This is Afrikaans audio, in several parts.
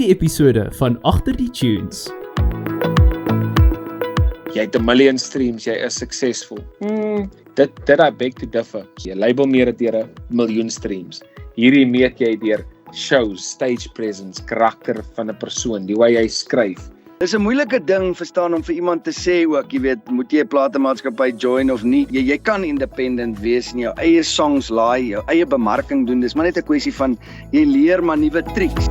hierdie episode van Agter die Tunes. Jy het 'n miljoen streams, jy is suksesvol. Dit I beg to differ. Jy label meer deur 'n miljoen streams. Hierdie meet jy deur shows, stage presence, karakter van 'n persoon, die way jy skryf. Dis 'n moeilike ding, verstaan, om vir iemand te sê ook, jy weet, moet jy 'n platemaatskappy join of nie. Jy kan independent wees en jou eie songs laai, jou eie bemarking doen. Dis maar net 'n kwessie van jy leer maar nuwe triks.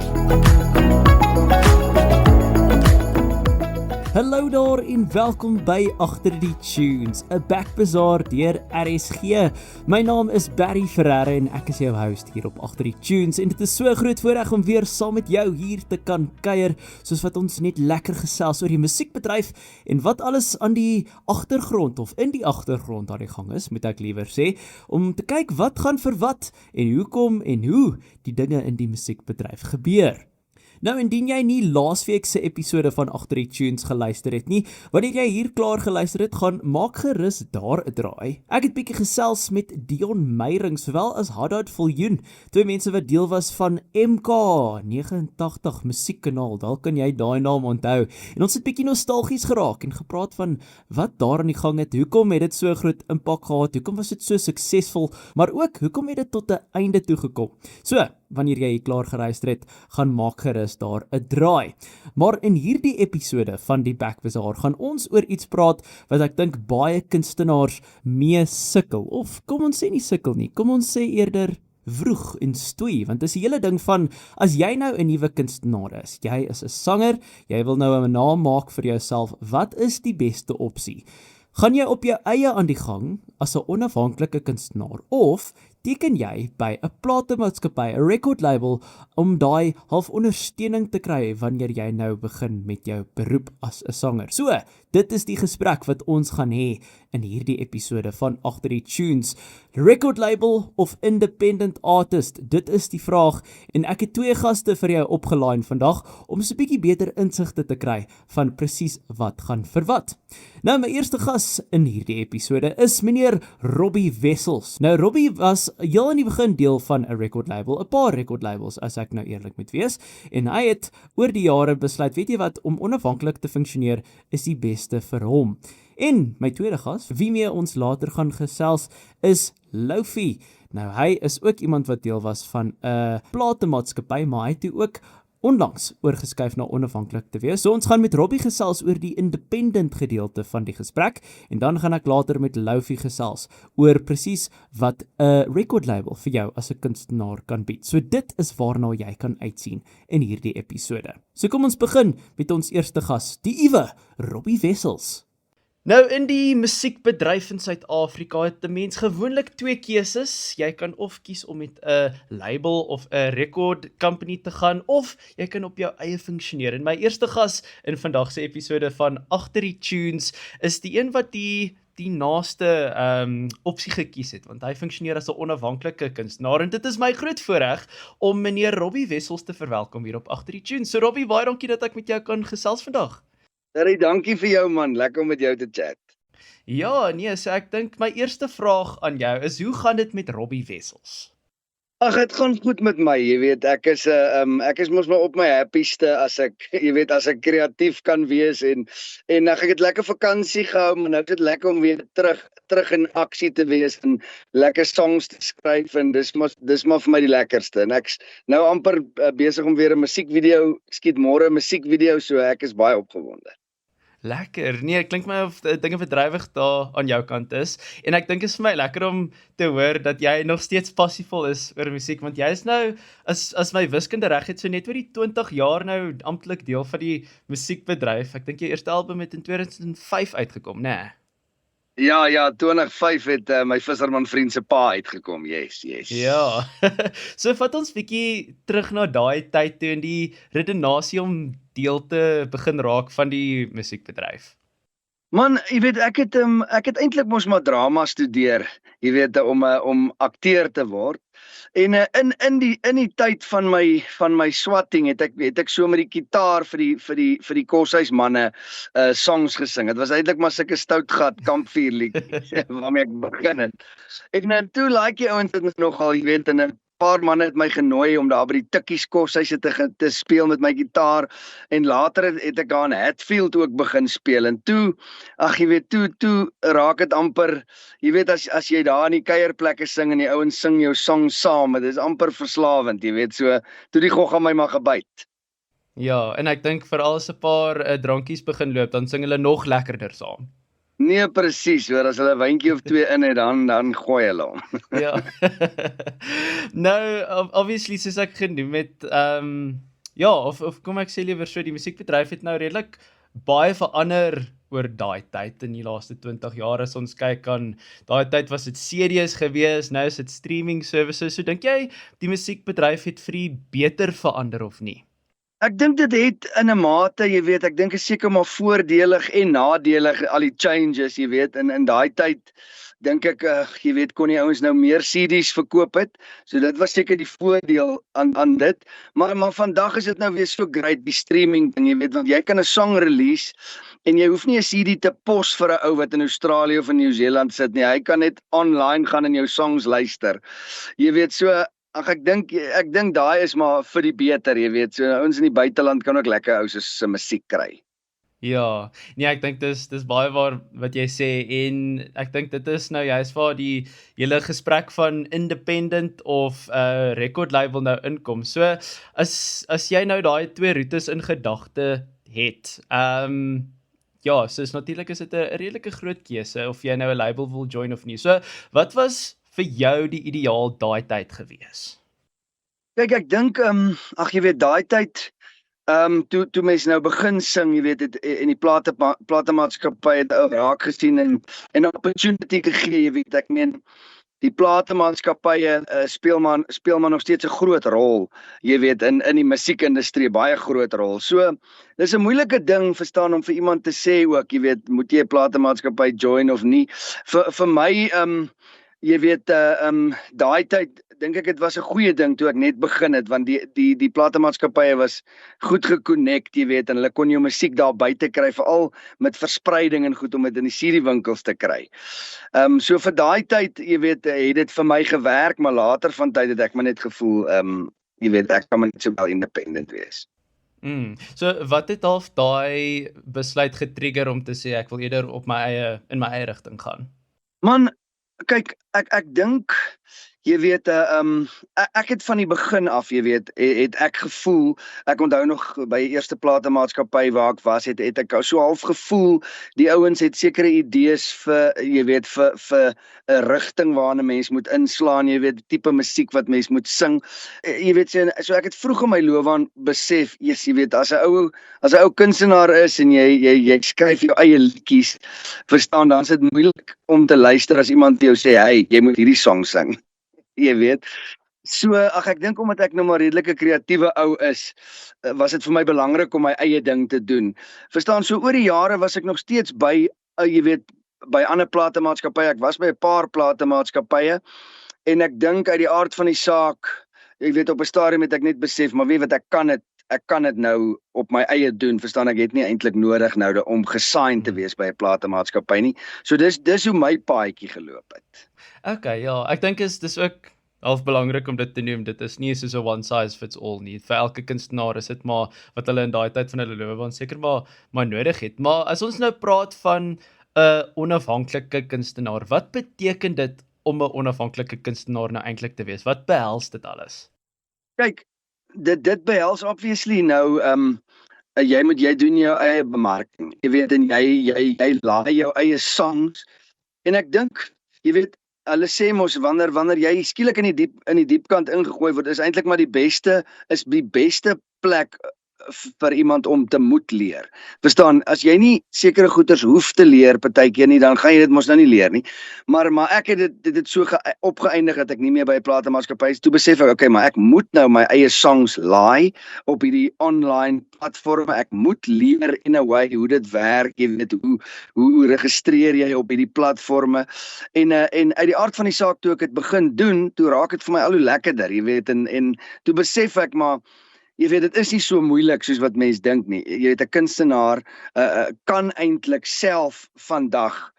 Hallo daar en welkom by Agter die Tunes, 'n backbazaar deur RSG. My naam is Barry Ferreira en ek is jou host hier op Agter die Tunes en dit is so 'n groot voorreg om weer saam met jou hier te kan kuier, soos wat ons net lekker gesels oor die musiekbedryf en wat alles aan die agtergrond of in die agtergrond aan die gang is, moet ek liewer sê, om te kyk wat gaan vir wat en hoekom en hoe die dinge in die musiekbedryf gebeur. Nou, indien jy nie laasweek se episode van Agter die Tunes geluister het nie, wanneer jy hier klaar geluister het, gaan maak gerus daar 'n draai. Ek het bietjie gesels met Dion Meyering, sowel as Haddad Viljoen, twee mense wat deel was van MK89 musiekkanaal, dalk kan jy daai naam onthou. En ons het bietjie nostalgies geraak en gepraat van wat daar aan die gang het, hoekom het dit so groot impak gehad, hoekom was dit so suksesvol, maar ook hoekom het dit tot 'n einde toe gekom. So, wanneer jy hier klaar geluister het, gaan maak gerus daar 'n draai. Maar in hierdie episode van die Backbazaar gaan ons oor iets praat wat ek dink baie kunstenaars mee sukkel, of kom ons sê nie sukkel nie, kom ons sê eerder vroeg en stoei, want dis die hele ding van, as jy nou 'n nuwe kunstenaar is, jy is 'n sanger, jy wil nou 'n naam maak vir jouself, wat is die beste opsie? Gaan jy op jou eie aan die gang as 'n onafhanklike kunstenaar, of teken jy by 'n platemaatskappy, 'n record label, om daai half ondersteuning te kry wanneer jy nou begin met jou beroep as 'n sanger? So, dit is die gesprek wat ons gaan hê in hierdie episode van Agter die Tunes. Record label of independent artist? Dit is die vraag en ek het twee gaste vir jou opgelaai vandag om so 'n bietjie beter insigte te kry van presies wat gaan vir wat. Nou, my eerste gas in hierdie episode is meneer Robbie Wessels. Nou, Robbie was heel in die begin deel van 'n record label, 'n paar record labels as ek nou eerlik moet wees, en hy het oor die jare besluit, weet jy wat, om onafhanklik te funksioneer is die beste vir hom. En my tweede gas, wie mee ons later gaan gesels, is Lofi. Nou, hy is ook iemand wat deel was van 'n platemaatskappy, maar hy het toe ook onlangs oorgeskuif na onafhanklik te wees. So ons gaan met Robbie gesels oor die independent gedeelte van die gesprek en dan gaan ek later met Lofi gesels oor presies wat 'n record label vir jou as 'n kunstenaar kan bied. So dit is waarna jy kan uitsien in hierdie episode. So kom ons begin met ons eerste gas, die Iwe, Robbie Wessels. Nou, in die musiekbedryf in Suid-Afrika het 'n mens gewoonlik twee keuses. Jy kan of kies om met 'n label of 'n record company te gaan, of jy kan op jou eie funksioneer. En my eerste gas in vandag se episode van Agter die Tunes is die een wat die naaste opsie gekies het, want hy funksioneer as 'n onafhanklike kunstenaar en dit is my groot voorreg om meneer Robbie Wessels te verwelkom hier op Agter die Tunes. So Robbie, baie dankie dat ek met jou kan gesels vandag. Harry, dankie vir jou man, lekker om met jou te chat. Ja, nee, so ek dink my eerste vraag aan jou is, hoe gaan dit met Robbie Wessels? Ag, dit gaan goed met my, jy weet, ek is mos maar op my happieste as ek, jy weet, as ek kreatief kan wees en ek het lekker vakansie gehou, maar nou is dit lekker om weer terug in aksie te wees en lekker songs te skryf en dis maar vir my die lekkerste. En ek's nou amper besig om weer 'n musiekvideo, skiet môre 'n musiekvideo, so ek is baie opgewonde. Lekker, nee, klink my of dinge bedrywig daar aan jou kant is, en ek dink is vir my lekker om te hoor dat jy nog steeds passievol is oor musiek, want jy is nou, as my wiskunde reg het, so net oor die 20 jaar nou amptelik deel van die musiekbedryf. Ek dink jou eerste album het in 2005 uitgekom, né? Ja, 2005 het my visserman vriend se pa uitgekom, yes. Ja, so vat ons bietjie terug na daai tyd toe en die redenasie om deel te begin raak van die musiekbedryf. Man, jy weet, ek het eintlik mos maar drama studeer, jy weet, om akteur te word. En in die tyd van my swatting het ek so met die gitaar vir die koshuismanne songs gesing. Dit was eintlik maar sulke stoutgat kampvuurliedjies waarmee ek begin het. En toe like jy ouens dit nogal, jy weet, en paar manne het my genooi om daar by die Tikkies koshuise te speel met my gitaar en later het ek daar in Hatfield ook begin speel en toe, ag jy weet, toe raak dit amper, jy weet as jy daar in die kuierplekke sing en die ouens sing jou song saam, dit is amper verslawend, jy weet, so toe die gogga my maar gebyt. Ja, en ek dink veral as 'n paar drankies begin loop, dan sing hulle nog lekkerder saam. Nee, presies, hoor, as hulle 'n wyntjie of twee in het, dan gooi hulle hom. Ja. Nou, obviously soos ek genoem het, ja, of kom ek sê liewer so, die musiekbedryf het nou redelik baie verander oor daai tyd in die laaste 20 jaar as ons kyk aan daai tyd was dit CD's gewees, nou is dit streaming services. So dink jy die musiekbedryf het vir die beter verander of nie? Ek dink dit het in 'n mate, jy weet, ek dink is seker maar voordelig en nadelig al die changes, jy weet, in daai tyd dink ek, jy weet, kon die ouens nou meer CD's verkoop het, so dit was seker die voordeel aan dit, maar vandag is dit nou weer so great, die streaming ding, jy weet, want jy kan 'n song release, en jy hoef nie 'n CD te pos vir 'n ou wat in Australië of in Nieu-Seeland sit nie, hy kan net online gaan en jou songs luister, jy weet, so, ag ek dink daai is maar vir die beter, jy weet, so ouens in die buiteland kan ook lekker ou se musiek kry. Ja, nee, ek dink dis baie waar wat jy sê en ek dink dit is nou juist waar die hele gesprek van independent of record label nou inkom. So as jy nou daai twee roetes in gedagte het, ja, soos natuurlik is dit 'n redelike groot keuse of jy nou 'n label wil join of nie. So wat was vir jou die ideaal daai tyd gewees? Kyk, ek dink, ag jy weet, daai tyd, toe mense nou begin sing, jy weet, en die platemaatskappy het raak gesien en opportunity gegee, jy weet, ek meen, die platemaatskappye speel maar nog steeds 'n groot rol, jy weet, in die musiekindustrie, baie groot rol. So, dis 'n moeilike ding, verstaan, om vir iemand te sê ook, jy weet, moet jy 'n platemaatskappy join of nie. Vir my, jy weet, daai tyd, dink ek dit was 'n goeie ding toe ek net begin het, want die platemaatskappye was goed geconnect, jy weet, en hulle kon jou musiek daar buite kry, veral met verspreiding en goed om dit in die CD-winkels te kry. So vir daai tyd, jy weet, het dit vir my gewerk, maar later van tyd het ek maar net gevoel, jy weet, ek kan maar net so wel independent wees. So wat het half daai besluit getrigger om te sê ek wil eerder in my eie rigting gaan? Man, kyk, ek dink, jy weet, ek het van die begin af, jy weet, het ek gevoel, ek onthou nog by die eerste platemaatskappy waar ek was, het ek so half gevoel, die ouens het sekere idees vir, jy weet, vir 'n rigting waarna mens moet inslaan, jy weet, die tipe musiek wat mens moet sing, jy weet, so ek het vroeg in my loopbaan besef, jy weet, as 'n ou kunstenaar is, en jy skryf jou eie liedjies, verstaan, dan is dit moeilik om te luister as iemand jou sê, hey, jy moet hierdie song sing. Jy weet, so, ek dink omdat ek nou maar redelike kreatiewe ou is, was dit vir my belangrik om my eie ding te doen. Verstaan, so oor die jare was ek nog steeds by, jy weet, by ander platemaatskappye, ek was by 'n paar platemaatskappye, en ek dink uit die aard van die saak, jy weet, op 'n stadium het ek net besef, maar weet wat, ek kan dit nou op my eie doen, verstaan, ek het nie eintlik nodig nou om gesign te wees by 'n platemaatskappy nie, so dis hoe my paadjie geloop het. Okay, ja, ek dink dis ook half belangrik om dit te noem, dit is nie soos 'n one size fits all nie, vir elke kunstenaar is dit maar wat hulle in daai tyd van hulle loopbaan seker maar nodig het, maar as ons nou praat van 'n onafhanklike kunstenaar, wat beteken dit om 'n onafhanklike kunstenaar nou eintlik te wees? Wat behels dit alles? Kyk, dit behels obviously nou, jy doen jou eie bemarking, jy weet, en jy laai jou eie songs, en ek dink, jy weet, hulle sê mos, wanneer jy skielik in die diep kant ingegooi word, is eintlik maar die beste plek vir iemand om te moet leer. Verstaan, as jy nie sekere goeters hoef te leer partykeer nie, dan gaan jy dit mos nou nie leer nie. Maar ek het dit so opgeëindig dat ek nie meer by 'n platemaatskappy is. Toe besef ek, okay, maar ek moet nou my eie songs laai op hierdie online platforme. Ek moet leer in 'n way hoe dit werk, jy weet, hoe registreer jy op hierdie platforme. En uit die aard van die saak, toe ek dit begin doen, toe raak dit vir my al hoe lekkerder, jy weet, en toe besef ek maar, jy weet dit is nie so moeilik soos wat mense dink nie. Jy weet 'n kunstenaar kan eintlik self vandag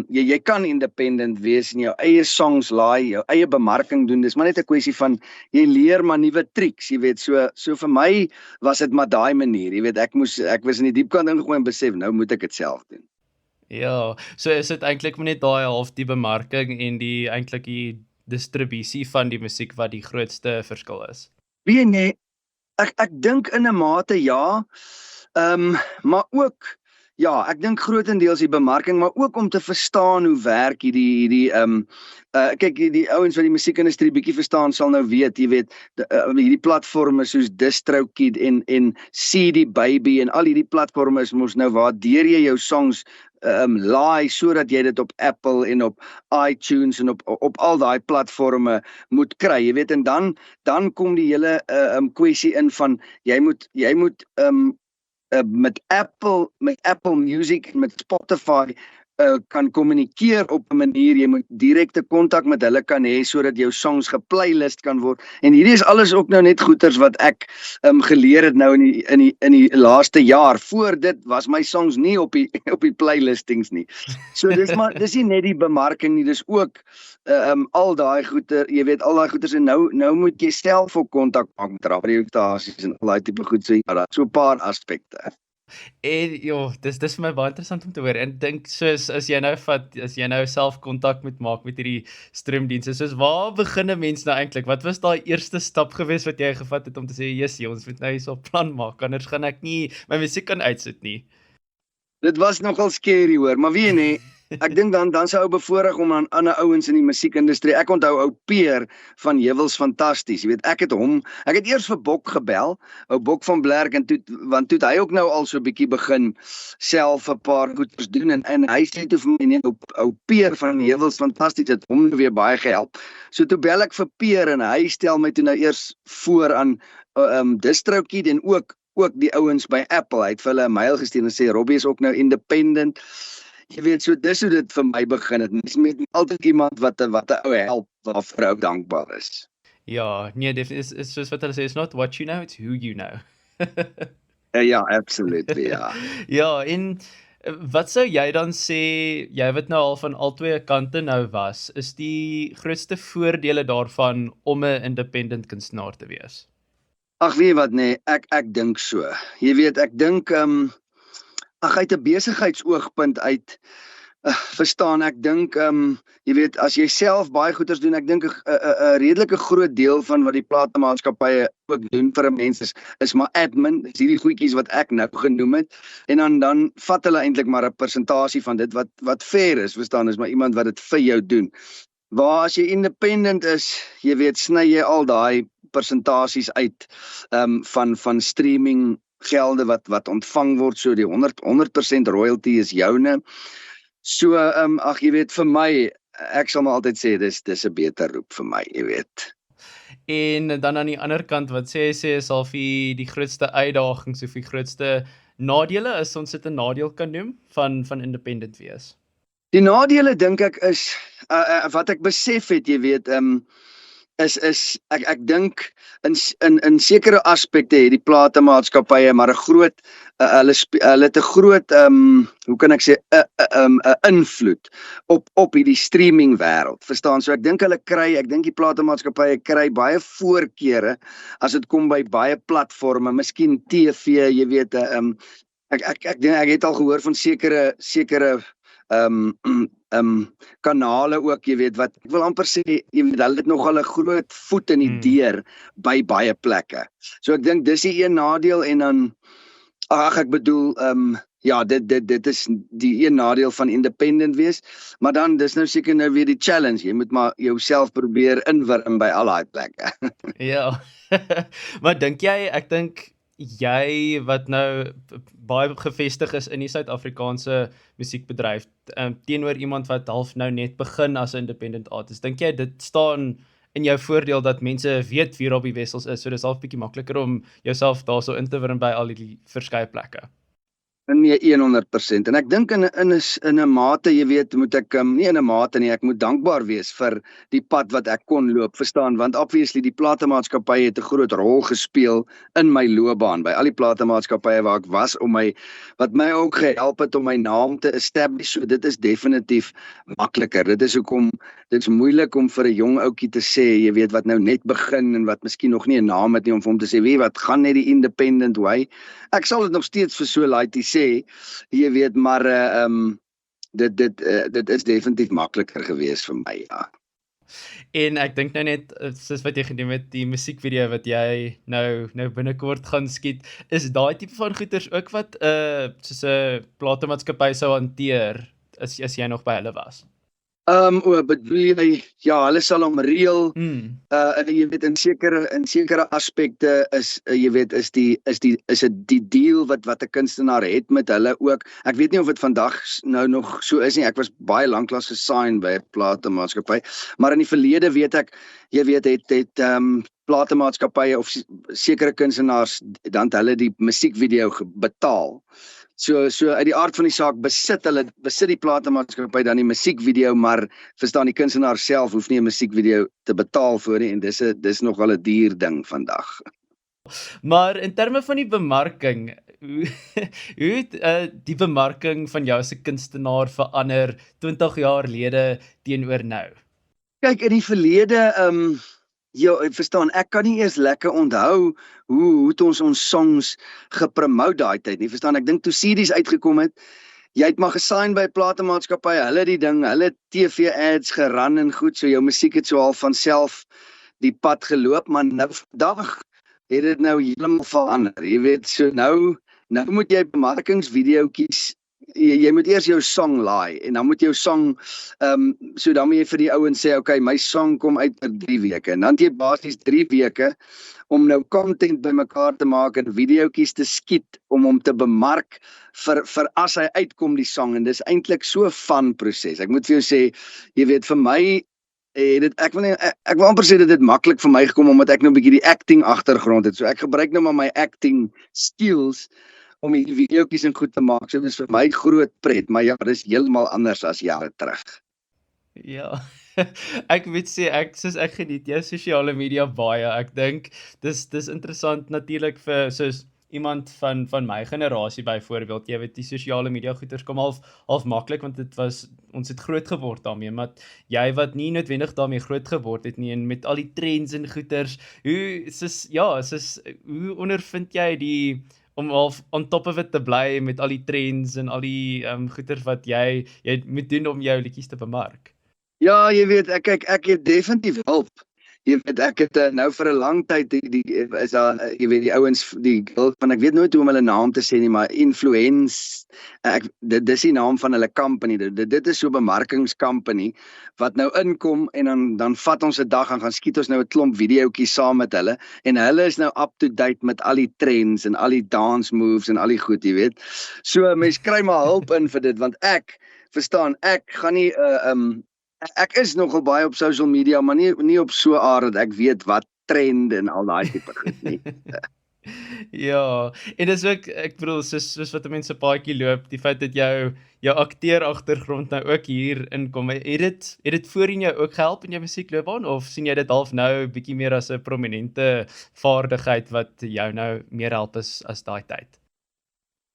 jy kan independent wees en jou eie songs laai, jou eie bemarking doen. Dis maar net 'n kwessie van jy leer maar nuwe triks, jy weet. So vir my was dit maar daai manier. Jy weet ek was in die diep kant ingegooi en besef nou moet ek dit self doen. Ja, so is dit eintlik net daai half die bemarking en eintlik die distribusie van die musiek wat die grootste verskil is. Weet nee, ek dink in 'n mate ja, maar ook ja, ek dink grootendeels die bemarking, maar ook om te verstaan hoe werk hierdie kyk die ouens wat die musiekindustrie bietjie verstaan sal nou weet, jy weet, hierdie platforme soos DistroKid en CD Baby en al hierdie platforme is mos nou waardeur jy jou songs laai sodat jy dit op Apple en op iTunes en op al daai platforme moet kry, jy weet, en dan kom die hele kwessie in van jy moet met Apple Music en met Spotify kan kommunikeer op 'n manier, jy moet direkte kontak met hulle kan hê sodat jou songs geplaylist kan word. En hierdie is alles ook nou net goeters wat ek geleer het nou in die laaste jaar. Voor dit was my songs nie op die playlistings nie. So dis nie net die bemarking nie, dis ook al daai goeter, jy weet, al daai goeters en nou moet jy self op kontak maak met radiostasies en al daai tipe goed, so ja, daar's so 'n paar aspekte. En dis vir my baie interessant om te hoor. En dink soos as jy nou self kontak moet maak met hierdie streamdienste, soos waar begin 'n mens nou eintlik? Wat was daai eerste stap gewees wat jy gevat het om te sê, "Jessie, ons moet nou hierso 'n plan maak, anders gaan ek nie my musiek kan uitsit nie." Dit was nogal scary hoor, maar weet jy nie, ek dink dan sou ou bevoorreg om aan ander ouens in die musiekindustrie. Ek onthou ou Peer van Heuwels Fantasties. Jy weet, ek het eers vir Bok gebel, ou Bok van Blerk en want toe het hy ook nou al so 'n bietjie begin self 'n paar goeders doen en hy sê toe vir my nee, ou Peer van Heuwels Fantasties het hom weer baie gehelp. So toe bel ek vir Peer en hy stel my toe nou eers voor aan DistroKid en ook die ouens by Apple. Hy het vir hulle 'n mail gestuur en sê Robbie is ook nou independent. Jy weet, so dis hoe dit vir my begin het. Mens met altyd iemand wat 'n ou help waarvoor ou dankbaar is. Ja, nee, definitief is soos wat hulle sê, it's not what you know, it's who you know. Ja, absolutely, ja. Ja, en wat sou jy dan sê, jy wat nou al van albei kante nou was, is die grootste voordele daarvan om 'n independent kunstenaar te wees? Ag weet jy wat nee, ek dink so. Jy weet, ek dink uit 'n besigheidsoogpunt uit verstaan ek dink jy weet as jy self baie goeders doen, ek dink 'n redelike groot deel van wat die platemaatskappye ook doen vir 'n mens is maar admin, dis hierdie goedjies wat ek nou genoem het en dan vat hulle eintlik maar 'n persentasie van dit wat fair is, verstaan, is maar iemand wat dit vir jou doen. Waar as jy independent is, jy weet, sny jy al daai persentasies uit van streaming gelde wat ontvang word, so die 100% royalty is joune. So ag jy weet vir my, ek sal maar altyd sê dis 'n beter roep vir my, jy weet. En dan aan die ander kant wat sê is al vir die grootste uitdagings of die grootste nadele as ons dit 'n nadeel kan noem van independent wees. Die nadele dink ek is wat ek besef het, jy weet, is ek dink in sekere aspekte het die platemaatskappye maar 'n groot hulle het 'n groot hoe kan ek sê 'n invloed op hierdie streaming wêreld. Verstaan? So ek dink die platemaatskappye kry baie voorkeure as dit kom by baie platforme, miskien TV, jy weet, ek dink ek het al gehoor van sekere kanale ook, jy weet, wat ek wil amper sê, jy weet, hulle het nogal 'n groot voet in die deur by baie plekke. So ek dink dis die een nadeel en dan ek bedoel ja, dit is die een nadeel van independent wees, maar dan dis nou seker nou weer die challenge, jy moet maar jouself probeer inwurm by al daai plekke. Ja. Maar ek dink jy wat nou baie gevestig is in die Suid-Afrikaanse musiekbedryf, teenoor iemand wat half nou net begin as 'n independent artist, dink jy dit staan in jou voordeel dat mense weet wie Robbie Wessels is, so dis half bietjie makliker om jouself daarso in te wurm by al die verskeie plekke? Nee, 100%. En ek dink in 'n mate, jy weet, moet ek nie in 'n mate nie, ek moet dankbaar wees vir die pad wat ek kon loop, verstaan, want obviously die platemaatskappye het 'n groot rol gespeel in my loopbaan by al die platemaatskappye waar ek was wat my ook gehelp het om my naam te establish. So dit is definitief makliker. Dit is moeilik om vir 'n jong ouetjie te sê, jy weet, wat nou net begin en wat miskien nog nie 'n naam het nie, om vir hom te sê, weet wat, gaan net die independent way. Ek sal dit nog steeds vir so laaitie sê, jy weet, maar dit is definitief makliker gewees vir my, ja. En ek dink nou net, soos wat jy genoem het, die musiekvideo wat jy nou binnekort gaan skiet, is daai tipe van goeders ook wat soos 'n platemaatskappy sou hanteer as jy nog by hulle was? Bedoel jy, ja, hulle sal hom reël, jy weet, in sekere aspekte is, jy weet, is dit die deal wat 'n kunstenaar het met hulle ook. Ek weet nie of dit vandag nou nog so is nie. Ek was baie lanklaas gesign by 'n platemaatskappy, maar in die verlede weet ek, jy weet, het platemaatskappye of sekere kunstenaars dan hulle die musiekvideo betaal. So uit die aard van die saak besit die platemaatskappy dan die musiekvideo, maar verstaan, die kunstenaar self hoef nie 'n musiekvideo te betaal vir nie, en dis nogal 'n duur ding vandag. Maar in terme van die bemarking, hoe het die bemarking van jou as 'n kunstenaar verander 20 jaar gelede teenoor nou? Kyk, in die verlede, ja, verstaan, ek kan nie eers lekker onthou hoe het ons songs gepromote daai tyd nie, verstaan, ek dink toe CD's uitgekom het, jy het maar gesign by 'n platemaatskappy, hulle TV ads geran en goed, so jou musiek het so half van self die pad geloop, maar nou vandag het dit nou heeltemal verander, jy weet, so nou moet jy bemarkingsvideoetjies, jy moet eers jou song laai, en dan moet jou song, so dan moet jy vir die ouens sê, okay, my song kom uit vir 3 weke, en dan het jy basies 3 weke, om nou content bymekaar te maak, en videoetjies te skiet, om hom te bemark, vir as hy uitkom die song, en dis eintlik so 'n fun proses. Ek moet vir jou sê, jy weet, vir my, ek wil amper sê dit het maklik vir my gekom, omdat ek nou 'n bietjie die acting agtergrond het, so ek gebruik nou maar my acting skills, om die videoetjies en goed te maak, so dit is vir my groot pret, maar ja, dit is heeltemal anders as jare terug. Ja, ek moet sê, ek geniet jou sosiale media baie. Ek dink, dis interessant natuurlik vir soos iemand van my generasie byvoorbeeld, jy weet, die sosiale media goeders kom half maklik, want ons het groot geword daarmee, maar jy wat nie noodwendig daarmee groot geword het nie, en met al die trends en goeders, hoe ondervind jy om half on top of it te bly met al die trends en al die goeders wat jy moet doen om jou liedjies te bemark? Ja, jy weet, ek het definitief hulp. Jy weet, ek het nou vir 'n lang tyd, is daar, jy weet, die ouens, van ek weet nooit hoe om hulle naam te sê nie, maar Influence, dis die naam van hulle company, dit is so 'n bemarkingscompany, wat nou inkom, en dan vat ons 'n dag, en gaan skiet ons nou 'n klomp videoetjies saam met hulle, en hulle is nou up to date met al die trends, en al die dance moves, en al die goed, jy weet. So, mens kry maar hulp in vir dit, want ek gaan nie, ek is nogal baie op social media, maar nie op so 'n aard dat ek weet wat trend en al daai tipe goed nie. Ja, en dis ook, ek bedoel, soos wat mense paadjie loop, die feit dat jou akteur agtergrond nou ook hier inkom, het dit voorheen jou ook gehelp in jou musiekloopbaan, of sien jy dit half nou bietjie meer as 'n prominente vaardigheid wat jou nou meer help as daai tyd?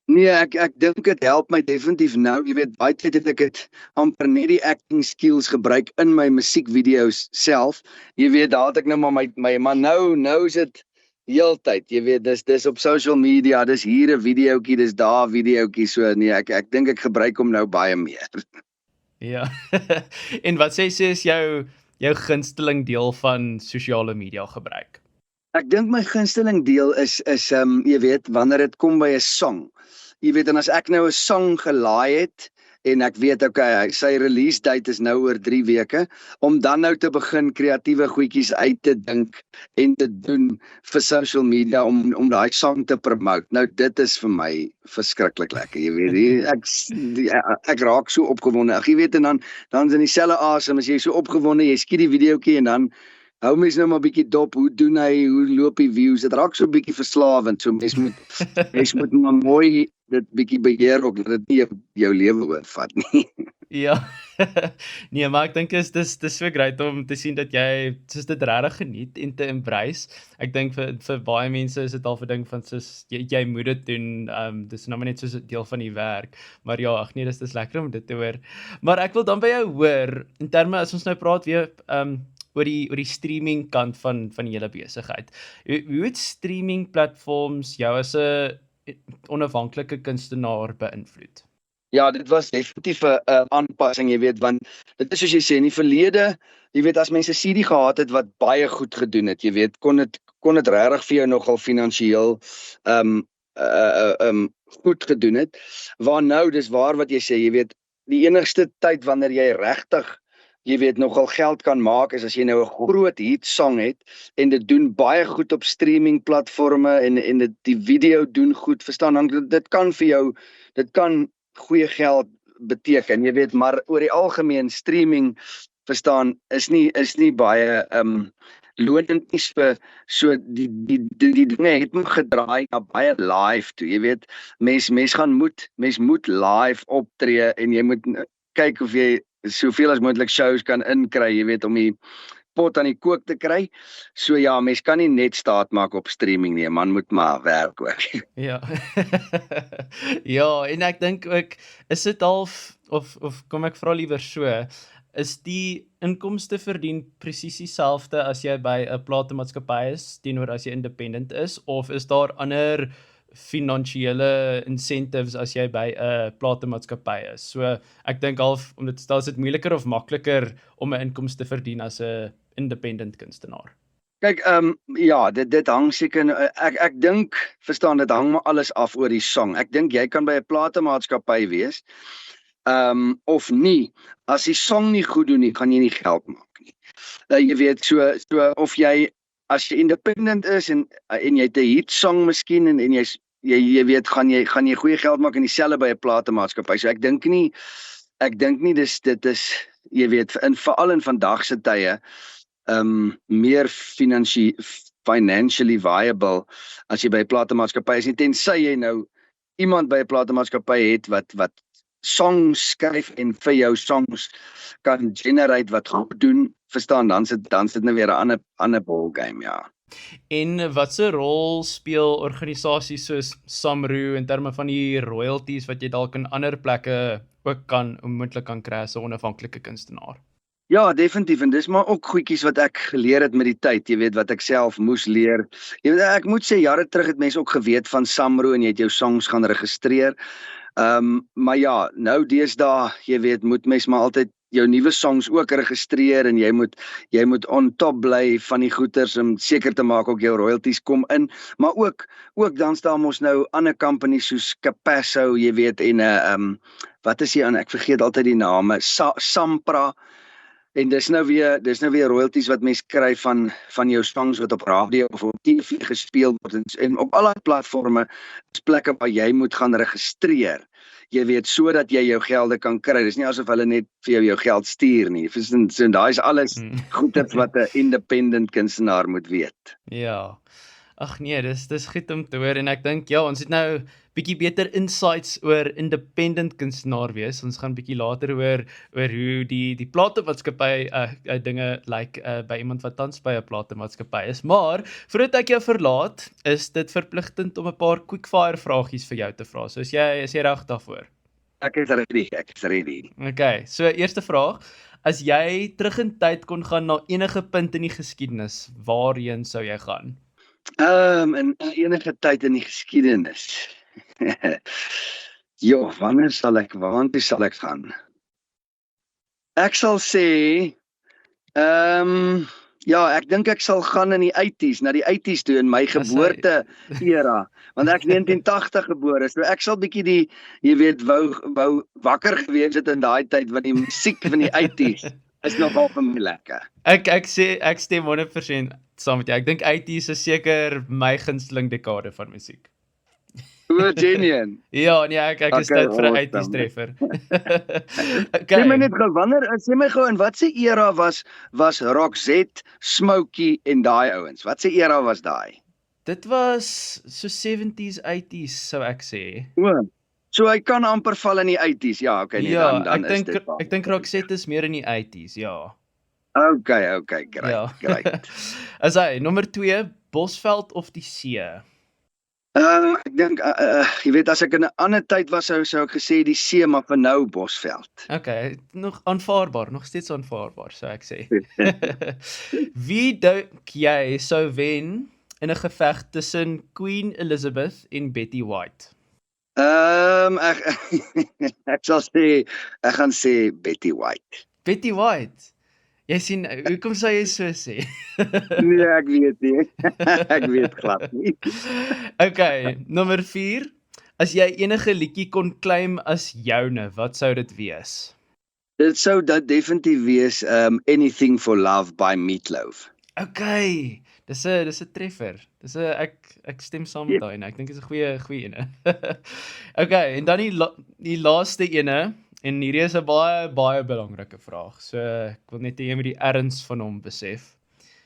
Nee, ek dink dit help my definitief nou, jy weet, baie tyd het ek het amper net die acting skills gebruik in my musiekvideo's self, jy weet, daar het ek nou maar maar nou is dit heeltyd, jy weet, dis op social media, dis hier 'n videoetjie, dis daar 'n videoetjie, so nee, ek dink ek gebruik hom nou baie meer. Ja, en wat sê is jou gunsteling deel van sosiale media gebruik? Ek dink my gunsteling deel is jy weet, wanneer dit kom by 'n song. Jy weet, en as ek nou 'n song gelaai het, en ek weet, okay, sy release date is nou oor 3 weke, om dan nou te begin kreatiewe goedjies uit te dink, en te doen vir social media, om daai song te promote. Nou, dit is vir my verskriklik lekker, jy weet, ek raak so opgewonde, jy weet, en dan is in dieselfde asem, as jy so opgewonde, jy skiet die videoetjie, en dan hou mens nou maar bietjie dop, hoe doen hy, hoe loop die views, dit raak so bietjie verslawend, so mens moet maar dit bietjie beheer ook, dat dit nie jou lewe oorvat nie. Ja, nee, maar ek dink dis so great om te sien dat jy soos dit regtig geniet en te embrace. Ek dink vir baie mense is dit al 'n ding van soos jy moet dit doen, dis nou maar net soos 'n deel van die werk. Maar ja, ag nee, dis lekker om dit te hoor. Maar ek wil dan by jou hoor in terme as ons nou praat weer oor die streaming kant van die hele besigheid. Hoe het streaming platforms jou as 'n onafhanklike kunstenaar beïnvloed? Ja, dit was definitief 'n aanpassing, jy weet, want dit is soos jy sê, in die verlede, jy weet, as mense CD gehad het wat baie goed gedoen het, jy weet, kon dit regtig vir jou nogal finansiëel goed gedoen het. Waar nou, dis waar wat jy sê, jy weet, die enigste tyd wanneer jy regtig, jy weet, nogal geld kan maak is as jy nou 'n groot hit song het en dit doen baie goed op streaming platforme en die video doen goed, verstaan, dan dit kan vir jou, dit kan goeie geld beteken, jy weet, maar oor die algemeen streaming, verstaan, is nie baie lonend nie vir so die dinge het moet gedraai na baie live toe, jy weet, mens moet live optree en jy moet kyk of jy soveel as moontlik shows kan inkry, jy weet, om die pot aan die kook te kry. So ja, mens kan nie net staat maak op streaming nie, man moet maar werk ook. Ja. Ja, en ek dink ook, is dit half, of kom ek vra liewer so, is die inkomste verdien presies dieselfde as jy by 'n platemaatskappy is, teenoor as jy independent is, of is daar ander finansiële incentives as jy by 'n platemaatskappy is? So ek dink half, om dit te stel, is dit moeiliker of makliker om 'n inkomste te verdien as 'n independent kunstenaar? Kyk, ja, dit hang seker, ek dink, verstaan, dit hang maar alles af oor die song. Ek dink jy kan by 'n platemaatskappy wees, of nie. As die song nie goed doen nie, gaan jy nie geld maak nie. Jy weet, so of jy, as jy independent is en jy het 'n hit song miskien en jy weet, gaan jy goeie geld maak en dieselfde by 'n platemaatskappy. So ek dink nie dit is, jy weet, veral in vandag se tye, meer financially viable as jy by 'n platemaatskappy is, tensy jy nou iemand by 'n platemaatskappy het wat songs skryf en vir jou songs kan generate wat goed doen, verstaan, dan sit nou weer 'n ander ballgame, ja. En watse rol speel organisasies soos SAMRO in terme van die royalties wat jy dalk in ander plekke ook moontlik kan kry as 'n onafhanklike kunstenaar? Ja, definitief, en dis maar ook goedjies wat ek geleer het met die tyd, jy weet, wat ek self moes leer. Jy weet, ek moet sê, jare terug het mense ook geweet van SAMRO en jy het jou songs gaan registreer. Maar ja, nou deesdae, jy weet, moet mens maar altyd jou nuwe songs ook registreer en jy moet on top bly van die goeders om seker te maak ook jou royalties kom in, maar ook dan staan mos nou ander companies soos Capasso, jy weet, en wat is die ander, ek vergeet altyd die name, Sampra. En dis nou weer royalties wat mens kry van jou songs wat op radio of op TV gespeel word, en op al die platforme is plekke waar jy moet gaan registreer. Jy weet, sodat jy jou gelde kan kry. Dis nie asof hulle net vir jou geld stuur nie. So daai is alles goeders wat 'n independent kunstenaar moet weet. Ja. Ag nee, dis goed om te hoor, en ek dink ja, ons het nou bietjie beter insights oor independent kunstenaar wees. Ons gaan bietjie later oor hoe die platemaatskappy dinge lyk by iemand wat tans by 'n platemaatskappy is. Maar voordat ek jou verlaat, is dit verpligtend om 'n paar quickfire vragies vir jou te vra. So is jy reg daarvoor? Ek is ready. Okay, so eerste vraag, as jy terug in tyd kon gaan na enige punt in die geskiedenis, waarheen sou jy gaan? In enige tyd in die geskiedenis. Jo, waantoe sal ek gaan? Ek sal sê, ja, ek dink ek sal gaan in die 80s, na die 80s toe, in my geboorte era, want ek 1980 gebore, so ek sal bietjie jy weet, wou wakker gewees het in daai tyd, want die musiek van die 80s is nogal vir my lekker. Ek stem 100% saam met jou. Ek dink 80s is seker my gunsteling dekade van musiek. Genuine. Ja, nee, ek is tyd vir 'n 80s treffer. Sê my net gou, in watse era was Roxette, Smokey en daai ouens? Watse era was daai? Dit was so 70s, 80s sou ek sê. So hy kan amper val in die 80s. Ja, okay, nee, Ja, dan ek is dink dit ek dink Roxette is meer in die 80s, ja. Okay, great, Ja. great. As hy nommer 2, Bosveld of die see? Ek dink jy weet as ek in 'n ander tyd was sou ek gesê die see, maar vir nou Bosveld. Okay, nog aanvaarbaar, nog steeds aanvaarbaar, sou ek sê. Wie dink jy sou wen in 'n geveg tussen Queen Elizabeth en Betty White? Ek sal sê ek gaan sê Betty White. Betty White. Jy sien, hoekom sou jy so sê? Nee, ek weet nie. Ek weet glad nie. Okay, nommer 4. As jy enige liedjie kon claim as joune, wat sou dit wees? Dit sou dat definitief wees Anything for Love by Meatloaf. Okay, dis 'n treffer. Dis 'n ek stem saam met daai en ek dink dit is 'n goeie ene. Okay, en dan die laaste ene en hierdie is 'n baie belangrike vraag. So ek wil net hê jy moet die erns van hom besef.